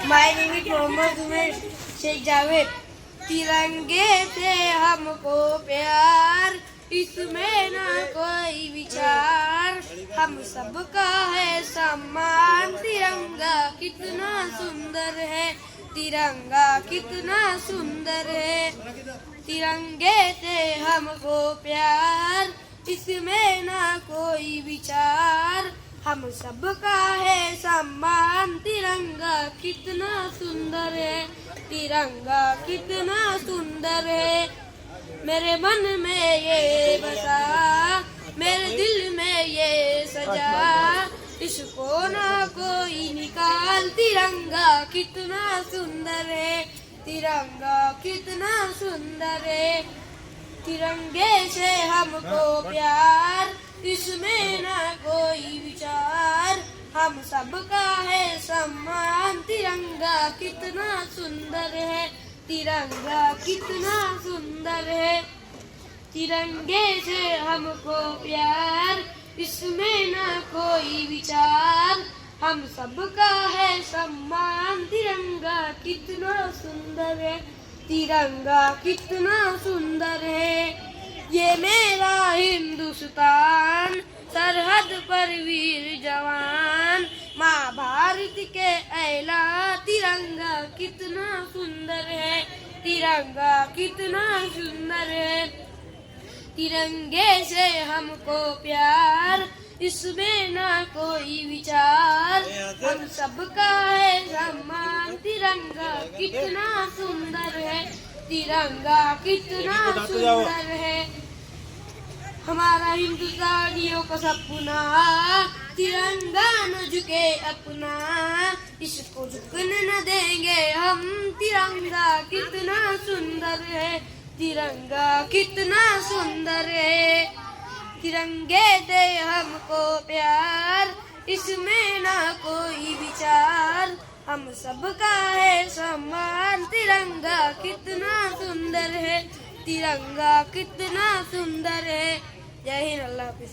My name is Mohammad Umar Sheikh Javed. तिरंगे से हमको प्यार, इसमें ना कोई विचार, हम सबका है सम्मान। तिरंगा कितना सुंदर है, तिरंगा कितना सुंदर है। तिरंगे से हमको प्यार, इसमें ना कोई विचार, हम सबका है सम्मान। तिरंगा कितना सुंदर है, तिरंगा कितना सुंदर है। मेरे मन में ये बसा, मेरे दिल में ये सजा, इसको ना कोई निकाल। तिरंगा कितना सुंदर है, तिरंगा कितना सुंदर है। तिरंगे से हमको प्यार, इसमें ना कोई विचार, हम सबका है सम्मान। तिरंगा कितना सुंदर है, तिरंगा कितना सुंदर है। तिरंगे से हमको प्यार, इसमें ना कोई विचार, हम सबका है सम्मान। तिरंगा कितना सुंदर है, तिरंगा कितना सुंदर है। ये मेरा हिंदुस्तान, सरहद पर वीर जवान, माँ भारत के ऐला। तिरंगा कितना सुंदर है, तिरंगा कितना सुंदर है। तिरंगे से हमको प्यार, इसमें ना कोई विचार, हम सबका है सम्मान। तिरंगा कितना सुंदर है, तिरंगा कितना सुंदर है। हमारा हिंदुस्तानियों का सपना, तिरंगा न झुके अपना, इसको झुकने न देंगे हम। तिरंगा कितना सुंदर है, तिरंगा कितना सुंदर है। तिरंगे दे हमको प्यार, इसमें ना कोई विचार, हम सबका है सम्मान। तिरंगा कितना सुंदर है, तिरंगा कितना सुंदर है। जय हिंद, अल्लाह हाफिज।